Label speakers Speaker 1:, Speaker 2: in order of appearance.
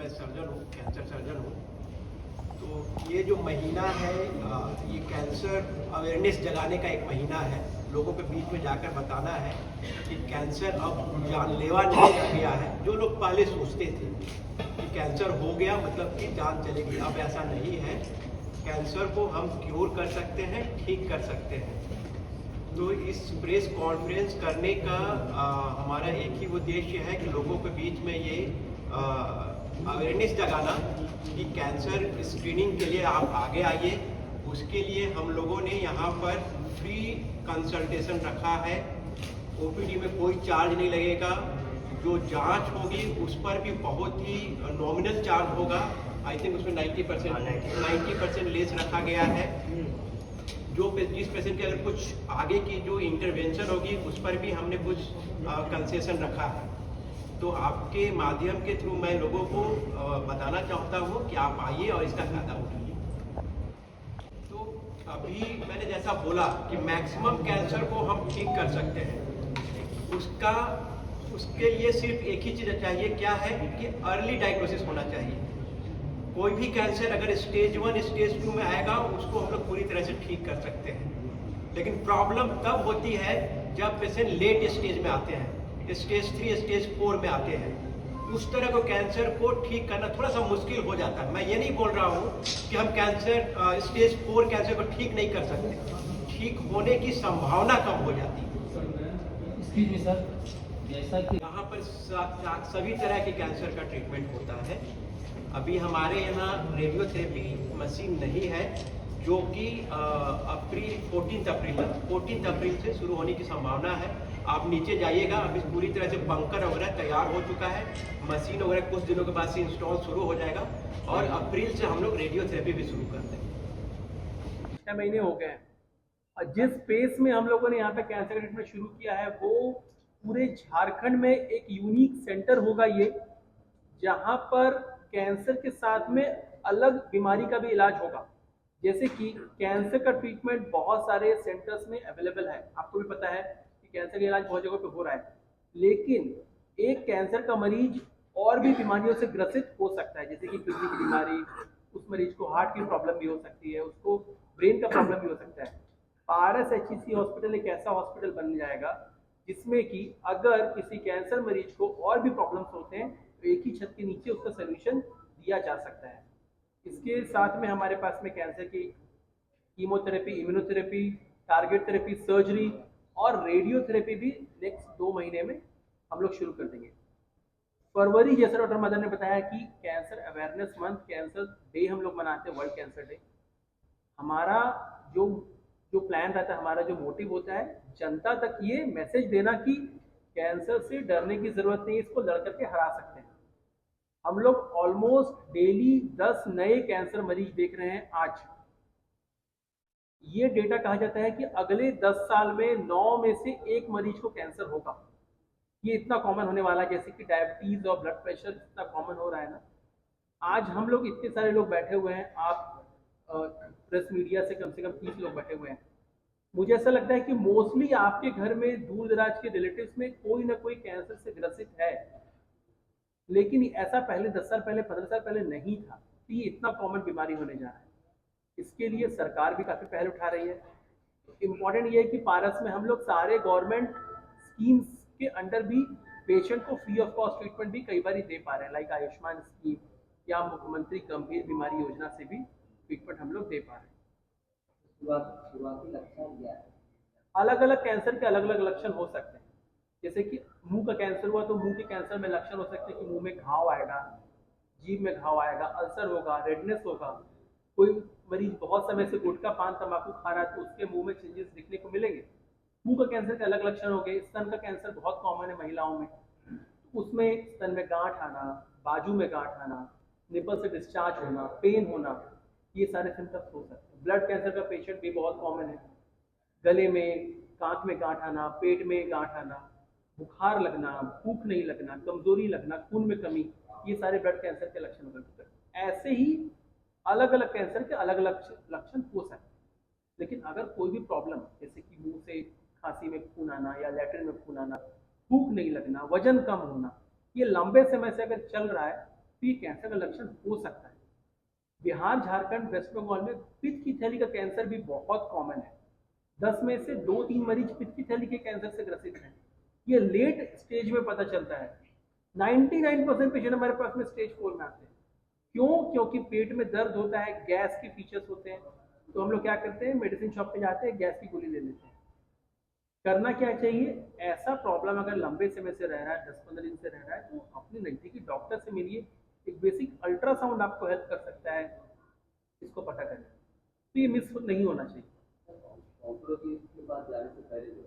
Speaker 1: मैं सर्जन हूँ, cancer surgeon हूँ। तो ये जो महीना है ये कैंसर अवेयरनेस जगाने का एक महीना है। लोगों के बीच में जाकर बताना है कि कैंसर अब जानलेवा नहीं रह गया है। जो लोग पहले सोचते थे कि कैंसर हो गया मतलब कि जान चलेगी, अब ऐसा नहीं है। कैंसर को हम क्योर कर सकते हैं, ठीक कर सकते हैं। तो इस प्रेस कॉन्फ्रेंस करने का हमारा एक ही उद्देश्य है कि लोगों के बीच में ये अवेयरनेस जगाना कि कैंसर स्क्रीनिंग के लिए आप आगे आइए। उसके लिए हम लोगों ने यहाँ पर फ्री कंसल्टेशन रखा है। ओपीडी में कोई चार्ज नहीं लगेगा। जो जांच होगी उस पर भी बहुत ही नॉमिनल चार्ज होगा। आई थिंक उसमें 90% लेस रखा गया है। जिस पेशेंट के अगर कुछ आगे की जो इंटरवेंशन होगी उस पर भी हमने कुछ कंसेशन रखा है। तो आपके माध्यम के थ्रू मैं लोगों को बताना चाहता हूँ कि आप आइए और इसका फायदा उठाइए। तो अभी मैंने जैसा बोला कि मैक्सिमम कैंसर को हम ठीक कर सकते हैं। उसके लिए सिर्फ एक ही चीज़ चाहिए, क्या है कि अर्ली डायग्नोसिस होना चाहिए। कोई भी कैंसर अगर स्टेज 1 स्टेज 2 में आएगा उसको हम लोग पूरी तरह से ठीक कर सकते हैं। लेकिन प्रॉब्लम तब होती है जब पेशेंट लेट स्टेज में आते हैं, स्टेज 3 स्टेज 4 में आते हैं। उस तरह को कैंसर को ठीक करना थोड़ा सा मुश्किल हो जाता है। मैं ये नहीं बोल रहा हूँ कि हम कैंसर स्टेज 4 कैंसर को ठीक नहीं कर सकते, ठीक होने की संभावना कम हो जाती है।
Speaker 2: सर, जैसा कि
Speaker 1: यहाँ पर सभी तरह के कैंसर का ट्रीटमेंट होता है। अभी हमारे यहाँ रेडियोथेरेपी मशीन नहीं है, जो कि 14 अप्रैल से शुरू होने की संभावना है। आप नीचे जाइएगा, अभी पूरी तरह से बंकर वगैरह तैयार हो चुका है। मशीन वगैरह कुछ दिनों के बाद से इंस्टॉल शुरू हो जाएगा और अप्रैल से हम लोग रेडियोथेरेपी भी शुरू कर देंगे।
Speaker 3: 6 महीने हो गए हैं और जिस पेस में हम लोगों ने यहाँ पे कैंसर ट्रीटमेंट शुरू किया है वो पूरे झारखंड में एक यूनिक सेंटर होगा ये, जहाँ पर कैंसर के साथ में अलग बीमारी का भी इलाज होगा। जैसे कि कैंसर का ट्रीटमेंट बहुत सारे सेंटर्स में अवेलेबल है, आपको भी पता है कि कैंसर का इलाज बहुत जगह पे हो रहा है, लेकिन एक कैंसर का मरीज और भी बीमारियों से ग्रसित हो सकता है, जैसे कि किडनी की बीमारी, उस मरीज को हार्ट की प्रॉब्लम भी हो सकती है, उसको ब्रेन का प्रॉब्लम भी हो सकता है। पारस HEC हॉस्पिटल एक ऐसा हॉस्पिटल बन जाएगा जिसमें कि अगर किसी कैंसर मरीज को और भी प्रॉब्लम्स होते हैं तो एक ही छत के नीचे उसका सोल्यूशन दिया जा सकता है। इसके साथ में हमारे पास में कैंसर की chemotherapy, immunotherapy, target therapy, surgery और रेडियोथेरेपी भी नेक्स्ट 2 महीने में हम लोग शुरू कर देंगे। फरवरी, जैसे डॉक्टर मदन ने बताया कि cancer awareness month, cancer day हम लोग मनाते हैं, वर्ल्ड कैंसर डे। हमारा जो जो प्लान रहता है, हमारा जो मोटिव होता है, जनता तक ये मैसेज देना कि कैंसर से डरने की जरूरत नहीं है, इसको लड़ करके हरा सकते हैं। हम लोग ऑलमोस्ट डेली 10 नए कैंसर मरीज देख रहे हैं आज। ये डेटा कहा जाता है कि अगले 10 साल में 9 में से 1 मरीज को कैंसर होगा। ये इतना कॉमन होने वाला है, जैसे कि डायबिटीज और ब्लड प्रेशर इतना कॉमन हो रहा है ना। आज हम लोग इतने सारे लोग बैठे हुए हैं, आप प्रेस मीडिया से कम 30 लोग बैठे हुए हैं। मुझे ऐसा लगता है कि मोस्टली आपके घर में दूर दराज के रिलेटिव्स में कोई ना कोई कैंसर से ग्रसित है, लेकिन ऐसा पहले 10 साल पहले, 15 साल पहले नहीं था। तो ये इतना कॉमन बीमारी होने जा रहा है। इसके लिए सरकार भी काफ़ी पहल उठा रही है। इम्पॉर्टेंट ये है कि पारस में हम लोग सारे गवर्नमेंट स्कीम्स के अंडर भी पेशेंट को फ्री ऑफ कॉस्ट ट्रीटमेंट भी कई बार दे पा रहे हैं, लाइक आयुष्मान स्कीम या मुख्यमंत्री गंभीर बीमारी योजना से भी ट्रीटमेंट हम लोग दे पा रहे हैं।
Speaker 2: शुरुआती लक्षण क्या है?
Speaker 3: अलग अलग कैंसर के अलग अलग लक्षण हो सकते हैं। जैसे कि मुंह का कैंसर हुआ तो मुंह के कैंसर में लक्षण हो सकते हैं कि मुंह में घाव आएगा, जीभ में घाव आएगा, अल्सर होगा, रेडनेस होगा। कोई मरीज बहुत समय से गुटखा पान तंबाकू खा रहा है तो उसके मुंह में चेंजेस दिखने को मिलेंगे। मुंह का कैंसर के अलग लक्षण हो गए। स्तन का कैंसर बहुत कॉमन है महिलाओं में, उसमें स्तन में गांठ आना, बाजू में गांठ आना, निपल से डिस्चार्ज होना, पेन होना, ये सारे सिम्टम्स हो सकते हैं। ब्लड कैंसर का पेशेंट भी बहुत कॉमन है। गले में, कांख में गांठ आना, पेट में गांठ आना, बुखार लगना, भूख नहीं लगना, कमजोरी लगना, खून में कमी, ये सारे ब्लड कैंसर के लक्षण हो सकते हैं। ऐसे ही अलग अलग कैंसर के अलग अलग लक्षण हो सकते हैं। लेकिन अगर कोई भी प्रॉब्लम, जैसे कि मुंह से खांसी में खून आना या लैट्रिन में खून आना, भूख नहीं लगना, वजन कम होना, ये लंबे समय से अगर चल रहा है तो ये कैंसर का लक्षण हो सकता है। बिहार, झारखंड, वेस्ट बंगाल में पित्त की थैली का कैंसर भी बहुत कॉमन है। 10 में से 2-3 मरीज पित्त की थैली के कैंसर से ग्रसित हैं। ये लेट स्टेज में पता चलता है। 99% पेशेंट हमारे पास में स्टेज 4 में आते हैं। क्यों? क्योंकि पेट में दर्द होता है, गैस के फीचर्स होते हैं, तो हम लोग क्या करते हैं, मेडिसिन शॉप पे जाते हैं, गैस की गोली ले लेते हैं। करना क्या चाहिए? ऐसा प्रॉब्लम अगर लंबे समय से रह रहा है, 10-15 दिन से रह रहा है, तो अपने नज़दीकी डॉक्टर से मिलिए। एक बेसिक अल्ट्रासाउंड आपको हेल्प कर सकता है इसको पता करने में। तो ये मिस नहीं होना चाहिए।
Speaker 2: ऑपरेशन के बाद जाने से पहले जो